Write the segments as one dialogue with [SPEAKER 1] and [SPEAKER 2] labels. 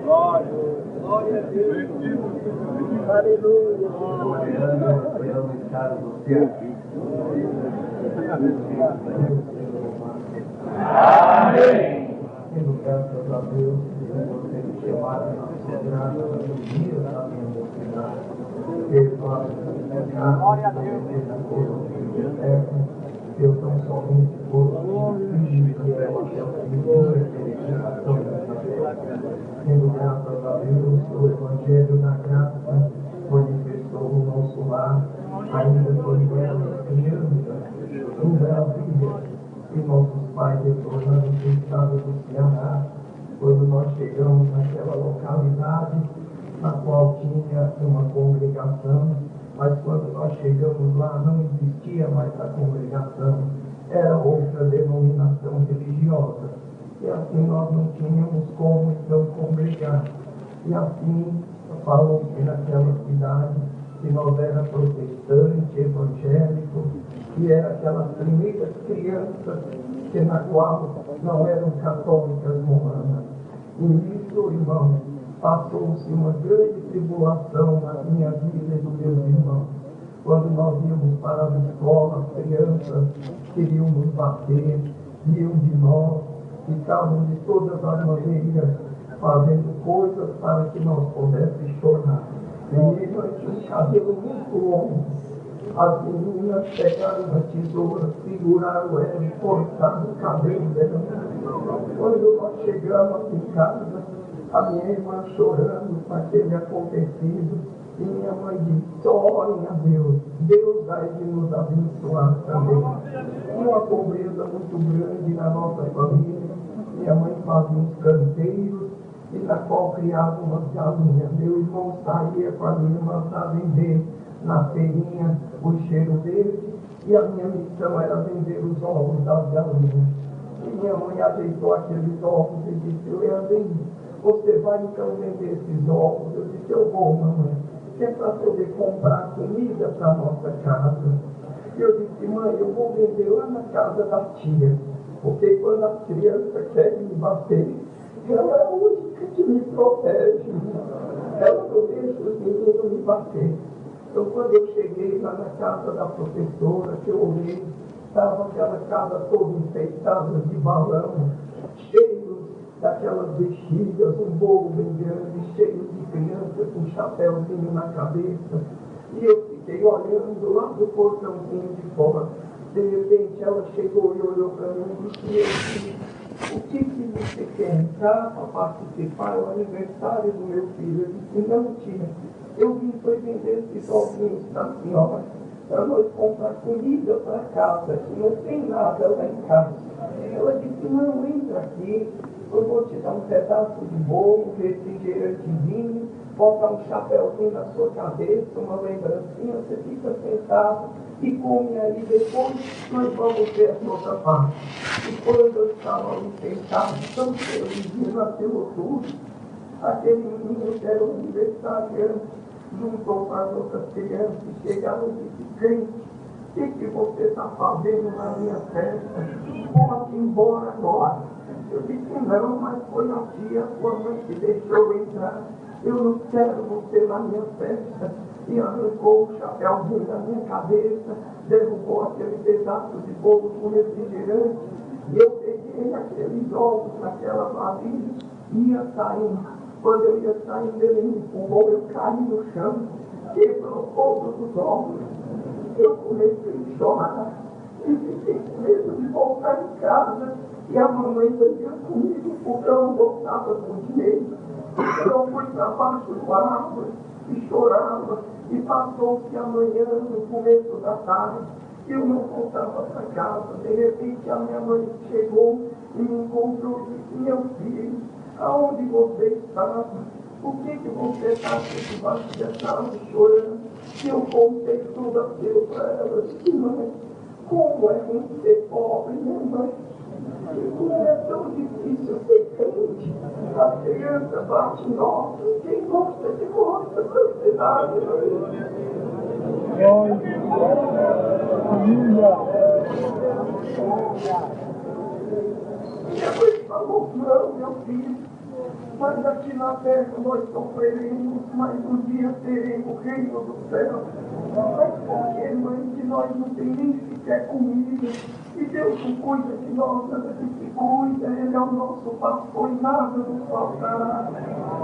[SPEAKER 1] Glória a Deus. Aleluia.
[SPEAKER 2] Eu não escaro você aqui. Amém. Tendo graças a Deus por ter me chamado na sua graça, no dia da minha mocidade. Perdoado pela
[SPEAKER 1] Glória a Deus.
[SPEAKER 2] Eu tão somente por filho que é até o fim da geração dessa terra. Tendo graças a Deus, o Evangelho da Graça manifestou no nosso lar, ainda quando éramos crianças, em Brasília, e nossos pais retornando do estado do Ceará, quando nós chegamos naquela localidade, na qual tinha uma congregação, mas quando nós chegamos lá não existia mais a congregação, era outra denominação religiosa, e assim nós não tínhamos como então congregar, e assim falou-se naquela cidade que nós era protestante, evangélico, que era aquelas primeiras crianças que na qual não eram católicas romanas. E isso, irmãos, passou-se uma grande tribulação na minha vida e dos meus irmãos. Quando nós íamos para a escola, as crianças queriam nos bater, riam de nós, ficavam de todas as maneiras fazendo coisas para que nós pudéssemos chorar. Meninas tinham um cabelo muito longo. As meninas pegaram uma tesoura, seguraram ela e cortaram o cabelo dela. Quando nós chegamos em casa, a minha irmã chorando com aquele acontecido, e minha mãe disse: orem a Deus, Deus vai de nos abençoar também. E uma pobreza muito grande na nossa família. Minha mãe fazia uns canteiros, e na qual criava umas galinhas. Meu irmão saía com a minha irmã para vender na feirinha o cheiro verde, e a minha missão era vender os ovos das galinhas. E minha mãe ajeitou aqueles ovos e disse: Leandrinho, você vai então vender esses ovos? Eu disse: eu vou, mamãe, que é para poder comprar comida para a nossa casa. E eu disse: mãe, eu vou vender lá na casa da tia, porque quando a criança quer me bater, ela é a única que me protege. Ela não deixa os meninos me bater. Então, quando eu cheguei lá na casa da professora, que eu olhei, estava aquela casa toda enfeitada de balão, cheio daquelas bexigas, um bolo bem grande, cheio de criança com um chapéuzinho na cabeça. E eu fiquei olhando lá do portãozinho de fora. De repente, ela chegou e olhou para mim e disse: o que você quer entrar para participar? É o aniversário do meu filho. Eu disse: não, tia, eu vim foi vender esses ovinhos para a senhora, para nós comprar comida para casa, que não tem nada lá em casa. Ela disse: não, entra aqui, eu vou te dar um pedaço de bolo, um refrigerantezinho, botar um chapéuzinho na sua cabeça, uma lembrancinha, você fica sentado e come aí, depois nós vamos ver a nossa parte. E quando eu estava ali sentado, tão feliz, aquilo tudo, aquele menino que era o aniversariante juntou com as outras crianças e chegaram e disse: crente, o que você está fazendo na minha festa? Pode ir embora agora. Eu disse: não, mas foi a tia, sua mãe que deixou eu entrar. Eu não quero você na minha festa. E arrancou o chapéuzinho da minha cabeça, derrubou aquele pedaço de bolo com refrigerante, e eu peguei aqueles ovos naquela vasilha e ia saindo. Quando eu ia saindo, ele me empurrou, eu caí no chão, quebrou todos os ovos. Eu comecei a chorar e fiquei com medo de voltar em casa. E a mamãe veio comigo porque eu não voltava com dinheiro. Eu fui para baixo do árvore e chorava. E passou-se a manhã, no começo da tarde, e eu não voltava para casa. De repente a minha mãe chegou e me encontrou e disse: meu filho, aonde você estava? O que você está debaixo dessa árvore chorando? E eu contei tudo aquilo para ela. Eu disse: mãe, como é ruim ser pobre, minha mãe? Não é tão difícil ser crente. A criança bate em nós. Quem gosta de gosta da sociedade. Família. falou, não, meu filho, mas aqui na terra nós sofreremos, mas um dia teremos o reino do céu. Mas por que, mãe, que nós não temos nem sequer comida? E Deus não cuida de nós, nada que se cuida, Ele é o nosso pastor e nada nos faltará.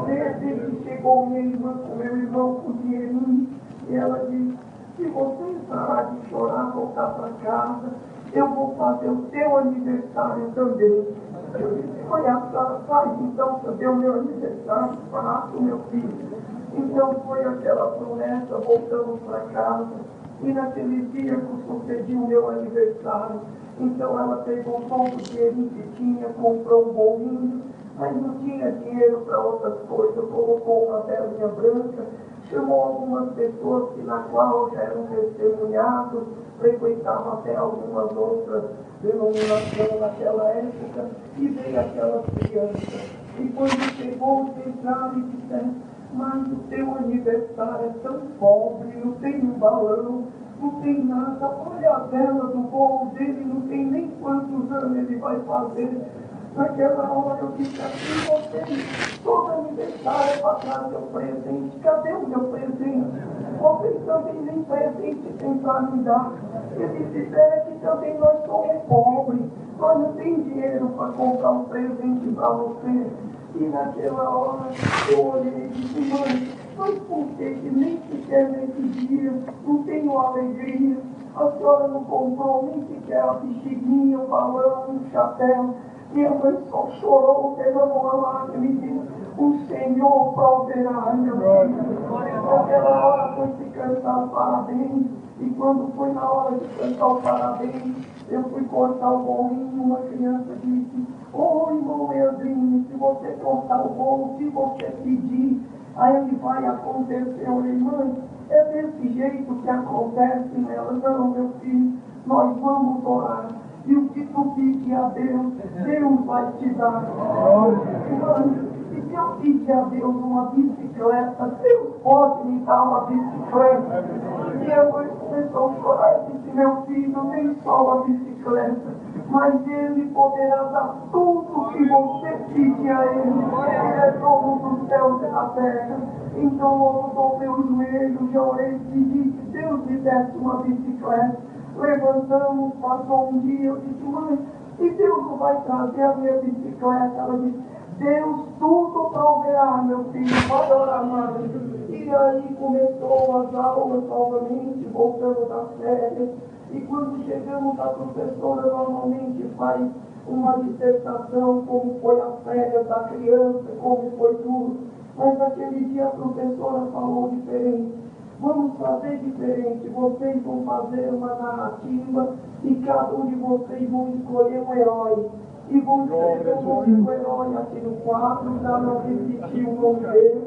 [SPEAKER 2] Desde que chegou minha irmã com meu irmão com dinheirinho, e ela disse, se você parar de chorar, voltar para casa, eu vou fazer o teu aniversário também. Eu disse, olha, a senhora faz então fazer o meu aniversário, faço, meu filho. Então foi aquela promessa, voltamos para casa, e naquele dia que sucedi o meu aniversário, então ela pegou todo o dinheirinho que tinha, comprou um bolinho, mas não tinha dinheiro para outras coisas, colocou uma velinha branca, chamou algumas pessoas que na qual já eram testemunhados, frequentavam até algumas outras denominações naquela época, e veio aquelas crianças. E quando chegou, entraram e disseram, mas o teu aniversário é tão pobre, não tem um balão, não tem nada, olha a vela do bolo dele, não tem nem quantos anos ele vai fazer. Naquela hora eu disse assim, vocês, todo aniversário é para trazer o presente, cadê o meu presente? Vocês também nem presente têm para me dar. Eles disseram que também nós somos pobres, nós não temos dinheiro para comprar um presente para você. E naquela hora eu olhei e disse, mãe, mas por que nem sequer nesse dia não tenho alegria? A senhora não comprou nem sequer a bexiguinha, um balão, um chapéu. Minha mãe só chorou, derramou a lágrima e disse, o Senhor proverá, meu filho. Naquela hora foi se cantar o parabéns, e quando foi na hora de cantar o parabéns, eu fui cortar o bolinho, uma criança disse, ô irmão Leandrinho, se você cortar o bolo, se você pedir, aí ele vai acontecer. Eu falei, mãe, é desse jeito que acontece nela. Não, meu filho, nós vamos orar. E o que tu pedir a Deus, Deus vai te dar. Mãe, e se eu pedir a Deus uma bicicleta, Deus pode me dar uma bicicleta. E a mãe começou a chorar e disse, meu filho, nem só uma bicicleta, mas Ele poderá dar tudo que você pedir a Ele. Ele é dono dos céus e da terra. Então eu dobrei os joelhos, já orei e pedi que Deus me desse uma bicicleta. Levantamos, passou um dia, eu disse, mãe, e Deus não vai trazer a minha bicicleta? Ela disse, Deus tudo proverá, meu filho, pode orar, mãe. E aí começou as aulas novamente, voltando das férias. E quando chegamos, a professora normalmente faz uma dissertação, como foi a férias da criança, como foi tudo. Mas naquele dia a professora falou diferente. Vamos fazer diferente, vocês vão fazer uma narrativa e cada um de vocês vão escolher um herói. E vão escrever o nome do herói aqui no quadro, para não repetir o nome dele.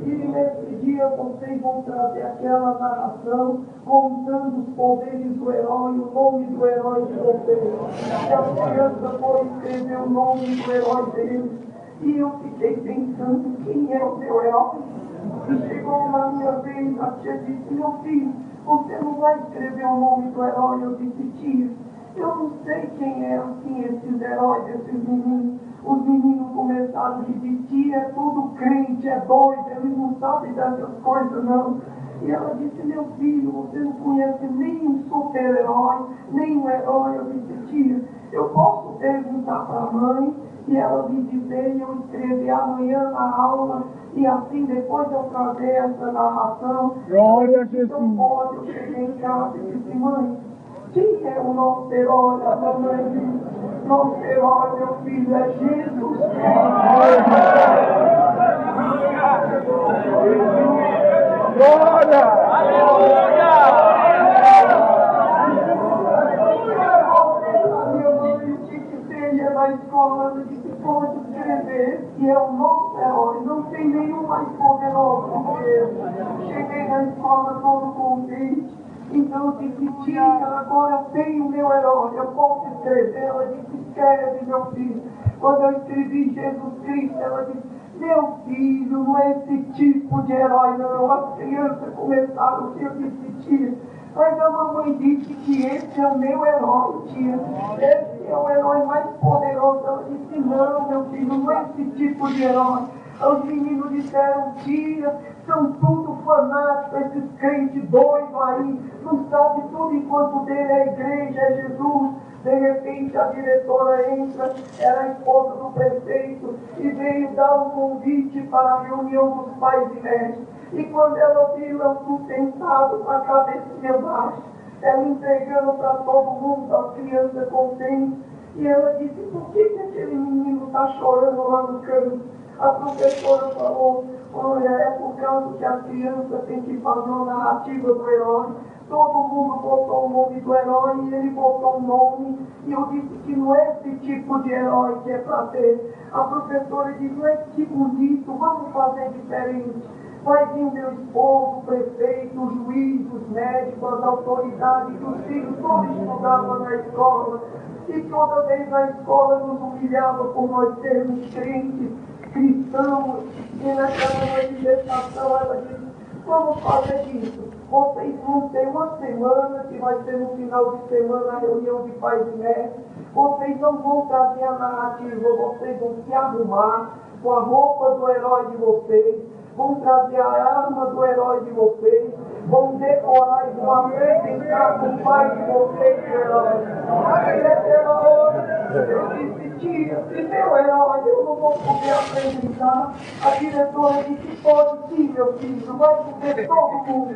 [SPEAKER 2] E nesse dia vocês vão trazer aquela narração contando os poderes do herói, o nome do herói de vocês. E a criança foi escrever o nome do herói dele. E eu fiquei pensando, quem é o meu herói? E chegou na minha vez, a tia disse, meu filho, você não vai escrever o nome do herói? Eu disse, tia, eu não sei quem é assim esses heróis, esses meninos. Os meninos começaram a dizer, tia, é tudo crente, é doido, eles não sabem dessas coisas não. E ela disse, meu filho, você não conhece nem um super-herói, nem um herói. Eu disse, tia, eu posso perguntar para a mãe e ela me dizer e eu escrever amanhã na aula e assim depois eu trazer essa narração.
[SPEAKER 1] Glória a Jesus.
[SPEAKER 2] Então pode, eu cheguei em casa e disse, mãe, quem é o nosso herói? A mamãe disse, nosso herói, meu filho, é Jesus
[SPEAKER 1] Glória! Aleluia!
[SPEAKER 2] Minha mãe disse que seria na escola, ela disse, pode escrever, que é o nosso herói, não tem nenhum mais poderoso que ele. Cheguei na escola todo contente. Então eu disse, tia, agora eu tenho o meu herói, eu posso escrever? Ela disse, escreve, meu filho. Quando eu escrevi Jesus Cristo, ela disse, meu filho, não é esse tipo de herói não. As crianças começaram a rir, eu disse, tia, mas a mamãe disse que esse é o meu herói, tia. Esse
[SPEAKER 3] é o herói mais poderoso. Ela disse, não, meu filho, não é esse tipo de herói. Os meninos disseram, tia, são tudo fanáticos, esses crentes doidos aí, não sabe tudo enquanto dele é a igreja, é Jesus. De repente a diretora entra, era a esposa do prefeito, e veio dar um convite para a reunião dos pais e mestres. E quando ela viu eu sustentado com a cabecinha baixa, ela entregando para todo mundo, as crianças contentes, e ela disse, por que aquele menino está chorando lá no canto? A professora falou, olha, é por causa que a criança tem que fazer uma narrativa do herói. Todo mundo botou o nome do herói e ele botou o nome. E eu disse que não é esse tipo de herói que é para ter. A professora disse, não é que bonito, vamos fazer diferente. Vai vir o meu esposo, o prefeito, o juiz, os médicos, as autoridades, os filhos, todos estudavam na escola. E toda vez a escola nos humilhava por nós sermos crentes, cristãos. E naquela manifestação ela disse, vamos fazer isso. Vocês vão ter uma semana, que vai ser no final de semana a reunião de pais e mestres. Vocês não vão trazer a narrativa, vocês vão se arrumar com a roupa do herói de vocês, vão trazer a arma do herói de vocês, vão decorar e vão apresentar com o pai de vocês o herói. E naquela hora, eu disse, tia, se meu herói eu não vou poder apresentar. A diretora disse, pode sim, meu filho, vai poder todo mundo.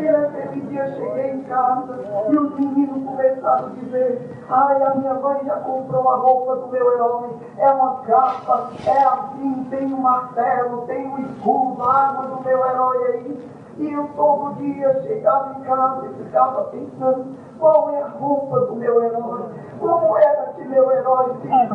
[SPEAKER 3] E naquele dia cheguei em casa e os meninos começaram a dizer, ai, a minha mãe já comprou a roupa do meu herói, é uma capa, é assim, tem um martelo, tem um escudo, a arma do meu herói aí. E eu todo dia chegava em casa e ficava pensando, qual é a roupa do meu herói? Como era que meu herói vestia?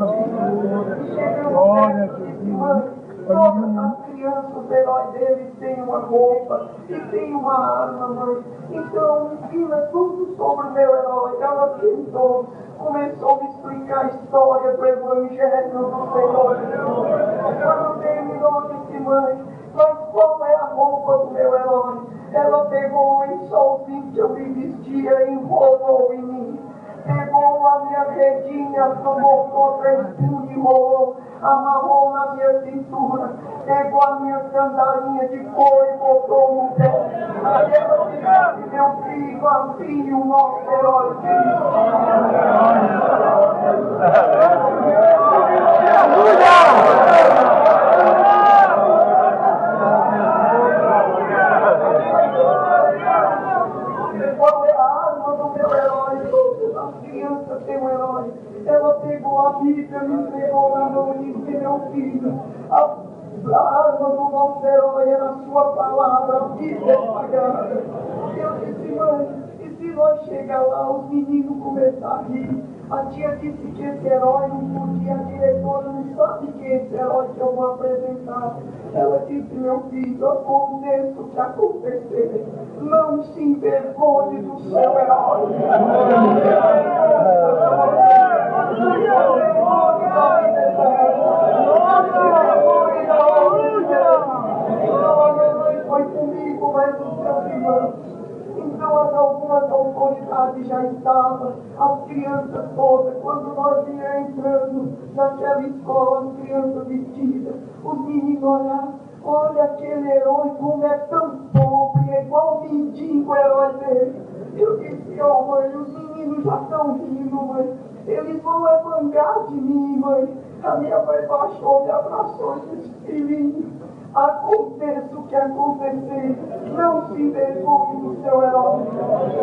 [SPEAKER 3] E chegando perto e disse, mãe, todas as crianças, o herói deles tem uma roupa e tem uma arma, mãe. Então, ensina tudo sobre o meu herói. Ela sentou, começou a me explicar a história do Evangelho do Senhor Jesus. Quando terminou, disse, mãe, mas qual é a roupa do meu herói? Ela pegou um lençolzinho que eu me vestia e enrolou em mim. Pegou a minha redinha, botou 3 punhos e enrolou, amarrou na minha cintura. Pegou a minha sandalinha de couro e botou no pé. Aí ela disse, meu filho, assim o nosso herói se qual é a arma do meu herói? Todas as crianças têm um herói. Ela pegou a Bíblia, me entregou na mão e disse, meu filho, a arma do nosso herói era a sua palavra, a Bíblia sagrada. Eu disse, mãe, e se nós chegar lá, os meninos começarem a rir? A tia disse que esse herói não podia, a diretora não sabe que é esse herói que eu vou apresentar. Ela disse, meu filho, aconteça o que acontecer, não se envergonhe do seu herói. Foi comigo, mas os seus irmãos. Então algumas autoridades já estavam, as crianças todas, quando nós íamos entrando naquela escola, as crianças vestidas, os meninos olharam, olha aquele herói como é tão pobre, é igual o mendigo herói dele. Eu disse, ó mãe, os meninos já estão rindo, mãe, eles vão levantar de mim, mãe. A minha mãe baixou, me abraçou e disse, filhinho, aconteça o que acontecer, não se envergonhe do seu herói.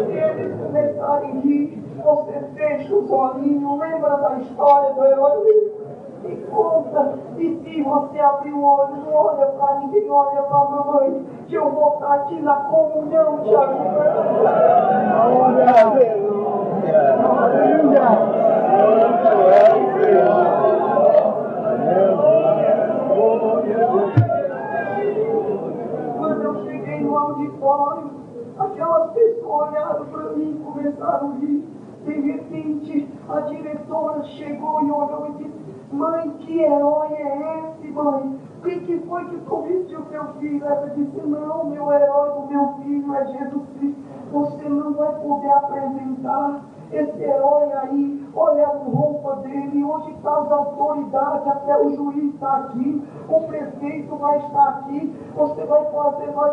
[SPEAKER 3] Se eles começarem a rir, você fecha os olhinhos, lembra da história do herói e conta. E se você abrir o olho, não olha para ninguém, olha para a mamãe, que eu vou estar aqui na comunhão te ajudando. Quando eu cheguei no auditório, aquelas pessoas olharam para mim e começaram a rir. De repente, a diretora chegou e olhou e disse, mãe, que herói é esse, mãe? O que foi que convenceu seu filho? Ela disse, não, meu herói do meu filho filho é Jesus Cristo, você não vai poder apresentar esse herói aí. Olha a roupa dele, hoje está as autoridades, até o juiz está aqui, o prefeito vai estar aqui, você vai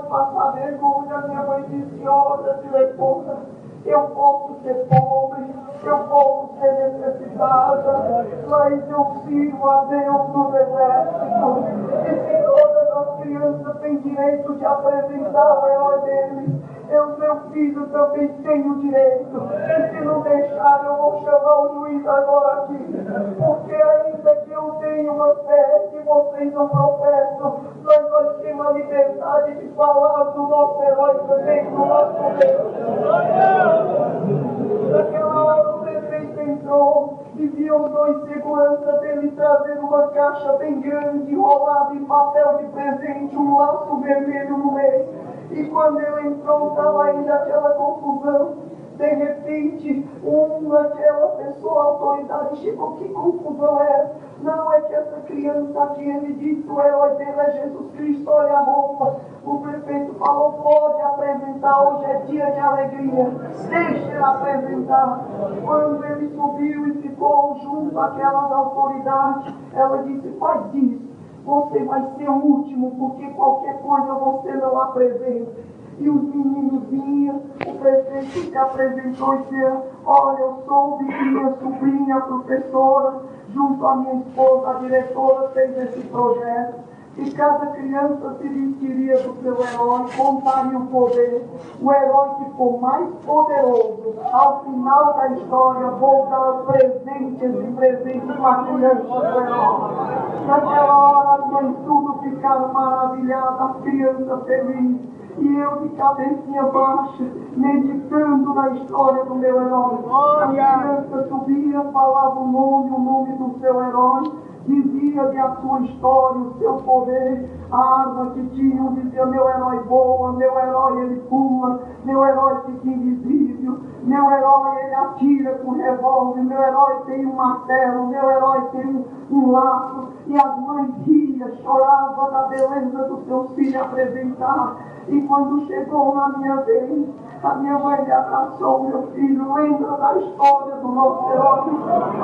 [SPEAKER 3] passar vergonha. Minha mãe disse: olha, diretora, eu posso ser pobre, eu posso ser necessitada, mas eu sirvo a Deus no exército. E se todas as crianças têm direito de apresentar o herói deles, meu filho também tem o direito. E se não deixar, eu vou chamar o juiz agora aqui, porque ainda que eu tenha uma fé que vocês não professam, nós temos a liberdade de falar do nosso herói também, do nosso Deus. Naquela hora o prefeito entrou e viu os dois seguranças dele trazendo uma caixa bem grande, enrolada em papel de presente, um laço vermelho no meio. E quando ele entrou, estava ainda aquela confusão. De repente, aquela pessoa, a autoridade, chegou: que confusão é essa? Não, é que essa criança aqui, ele disse, o herói dele é Jesus Cristo, olha a roupa. O prefeito falou: pode apresentar, hoje é dia de alegria, deixe ele apresentar. Quando ele subiu e ficou junto àquelas autoridades, ela disse: faz isso, você vai ser o último, porque qualquer coisa você não apresenta. E os meninos vinham, o prefeito se apresentou e disse: olha, eu soube que minha sobrinha, a professora, junto à minha esposa, a diretora, fez esse projeto, e cada criança se vestiria do seu herói, contaria o poder. O herói que for mais poderoso, ao final da história, vou dar presentes e presentes para a criança do herói. Naquela hora, as mães tudo ficaram maravilhadas, as crianças felizes. E eu de cabecinha baixa, meditando na história do meu herói. A criança subia, falava o nome do seu herói, dizia-lhe a sua história, o seu poder, a arma que tinha, dizia: meu herói voa, meu herói ele pula, meu herói fica invisível, meu herói ele atira com revólver, meu herói tem um martelo, meu herói tem um laço. E as mães riam, choravam da beleza do seu filho apresentar. E quando chegou na minha vez, a minha mãe me abraçou: meu filho, lembra da história do nosso herói?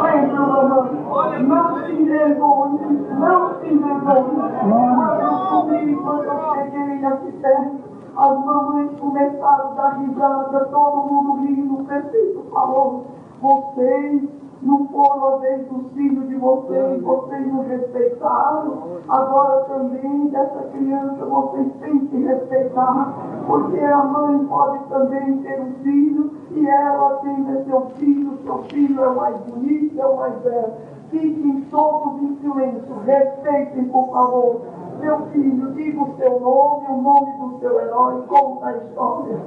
[SPEAKER 3] Lembra, mamãe? Não se envergonhe, não se envergonhe. Quando eu subi, quando eu cheguei aqui perto, as mamães começaram a dar risada, todo mundo rindo. O prefeito falou: vocês não foram a vez dos filhos de vocês não respeitaram, agora também dessa criança vocês têm que respeitar, porque a mãe pode também ter um filho, e ela tem seu filho é o mais bonito, é o mais belo. Fiquem todos em silêncio, respeitem, por favor. Meu filho, diga o seu nome, o nome do seu herói, conta a história.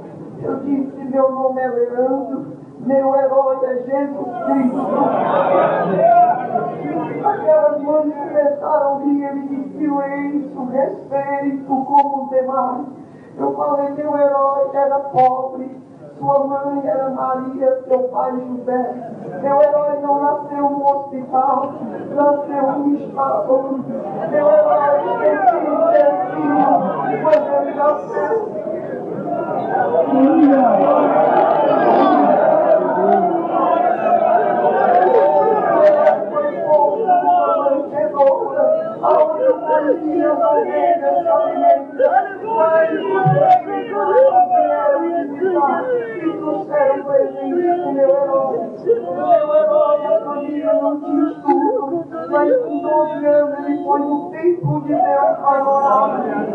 [SPEAKER 3] Eu disse: meu nome é Leandro, meu herói é Jesus Cristo. Aquelas mães começaram a rir, ele disse: silêncio, respeito como os demais. Eu falei: meu herói era pobre, sua mãe era Maria, seu pai José. Meu herói não nasceu no hospital, nasceu no estado. Meu herói sentiu filho quando ele nasceu. Meu herói, a família não tinha estudo, mas com 12 anos ele foi no templo de Deus para orar.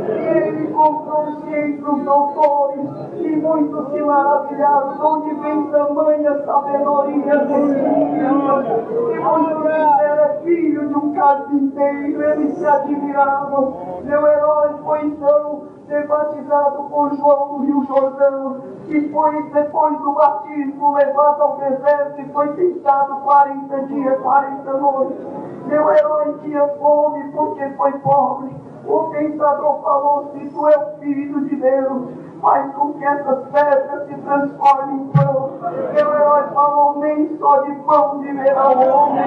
[SPEAKER 3] E ele encontrou-se entre os doutores, e muitos se maravilharam: onde vem tamanha sabedoria desse menino? E muitos disseram: é filho de um carpinteiro. Eles se admiravam. Meu herói foi então ser batizado por João no Rio Jordão, e foi, depois do batismo, levado ao deserto e foi tentado 40 dias, 40 noites. Meu herói tinha fome porque foi pobre. O tentador falou: se tu és filho de Deus, faz com que essas pedras se transformem em pão. Meu herói falou: nem só de pão viverá o homem,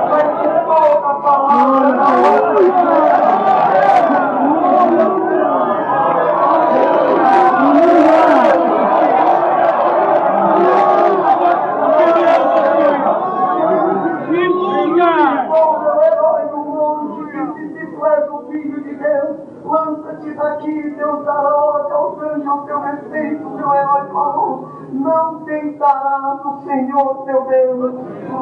[SPEAKER 3] mas de toda a palavra da boca de Deus. Deus, lança-te daqui, Deus dará aos anjos ao teu respeito, meu herói falou, não tentarás o Senhor teu Deus.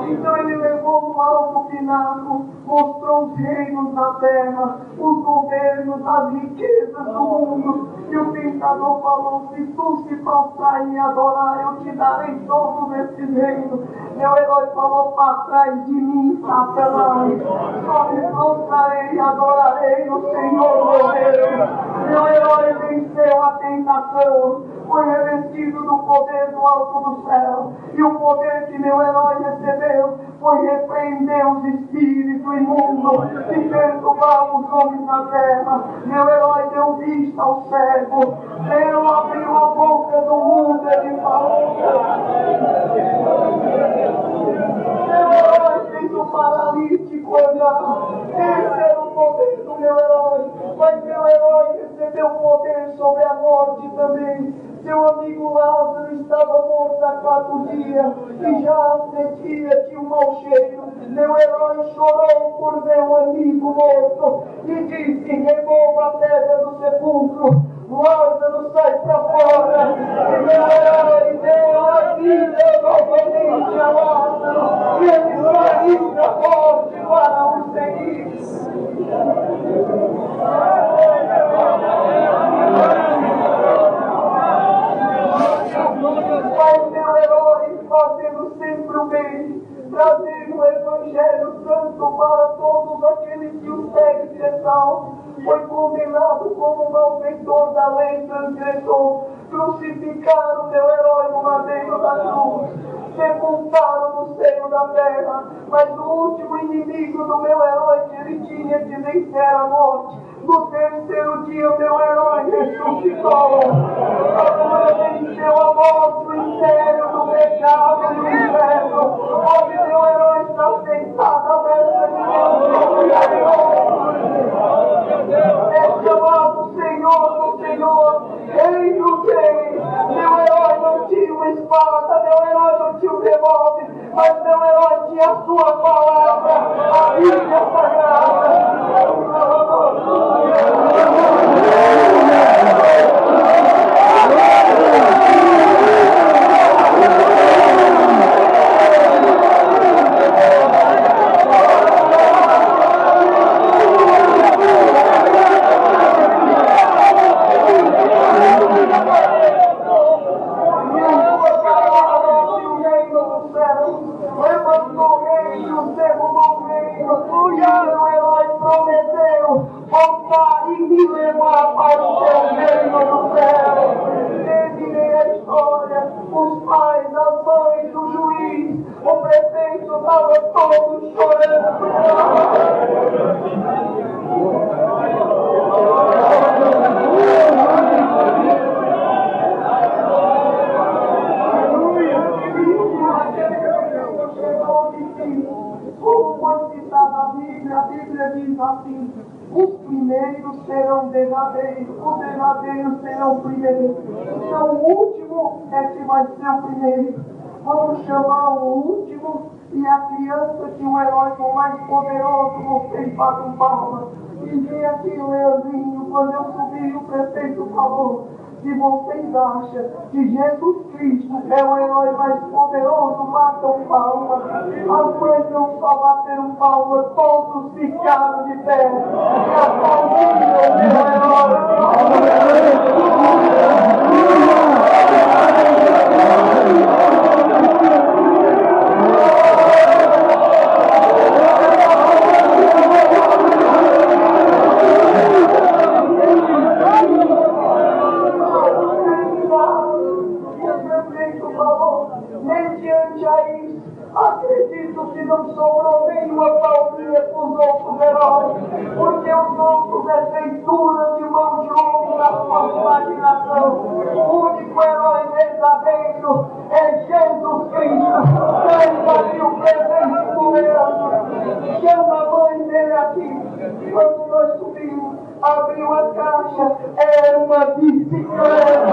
[SPEAKER 3] Então ele levou no alto pináculo, mostrou os reinos da terra, os governos, as riquezas do mundo, e o tentador falou, se tu se prostrar e adorar, eu te darei todos esses reinos. Meu herói falou, para trás de mim, Satanás, só me prostrarei e adorarei o Senhor meu Deus. Meu herói venceu a tentação, foi revestido do poder do alto do céu, e o poder que meu herói recebeu foi repreender os espíritos imundos e perturbar os homens da terra. Meu herói deu vista ao cego, Deus abriu a boca do mundo, ele falou. Meu herói fez o paralítico andar. Esse era o poder do meu herói. Mas meu herói recebeu poder sobre a morte também. Seu amigo Lázaro estava morto há 4 dias e já sentia que um mau cheiro. Meu herói chorou por ver um amigo morto e disse, remova a pedra do sepulcro. Lázaro, sai para fora. E meu herói deu a vida novamente a Lázaro. E ele saiu da morte para o seguir. Mas meu herói, fazendo sempre o bem, trazendo o Evangelho Santo para todos aqueles que o seguem e exaltam, foi condenado como malfeitor da lei, transgressor. Crucificaram meu herói no madeiro da cruz, sepultaram no seio da terra, mas o último inimigo do meu herói que ele tinha de vencer a morte, no terceiro dia meu herói ressuscitou. Agora venceu a morte, o inferno, do pecado e do inferno. Hoje meu herói está sentado à mesa de Deus. É chamado Senhor do Senhor, Rei dos Reis. Meu herói não tinha uma espada, meu herói não tinha um revólver, mas meu herói tinha a sua palavra, a Bíblia Sagrada. Os derradeiros serão primeiros. Então o último é que vai ser o primeiro. Vamos chamar o último e a criança que o herói for mais poderoso, vocês batem palmas. E vem aqui o Leandrinho, quando eu subi, o prefeito falou, se vocês acham que Jesus Cristo é o herói mais poderoso, batam palmas. As mães não só bateram palmas, todos ficaram de pé. E aplaudiram o meu herói. Acredito que não sobrou nenhuma palminha para os outros heróis, porque os outros é feitura de mão de homem na sua imaginação. O único herói verdadeiro é Jesus Cristo. Traz aqui o presente do Leandro. Chama a mãe dele aqui. Quando nós subimos, abriu a caixa, era uma bicicleta.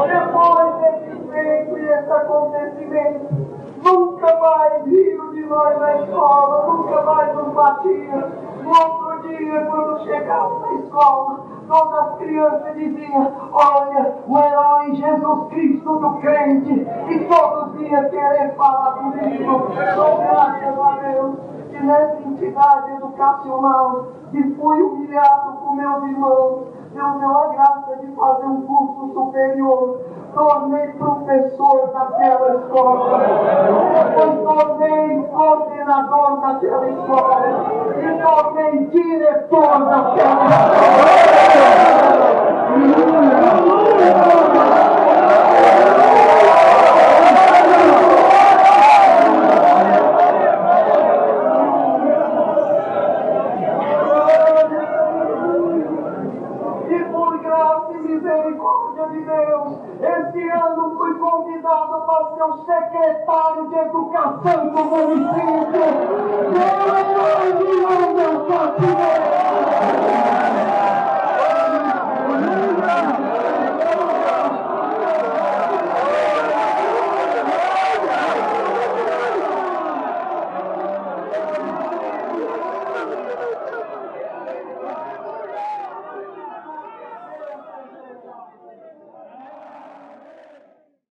[SPEAKER 3] Depois desse feito e esse acontecimento, nunca mais riram de nós na escola, nunca mais nos batiam. No outro dia, quando chegava na escola, todas as crianças diziam: olha, o herói Jesus Cristo do crente, e todos iam querer falar comigo. Sou graças a Deus que nessa entidade educacional, que fui humilhado com meus irmãos, Deus deu a graça de fazer um curso superior. Tornei professor daquela escola, depois tornei coordenador daquela escola e tornei diretor daquela escola. E por graça e misericórdia de Deus, esse ano fui convidado para ser o secretário de educação do município. Meu irmão,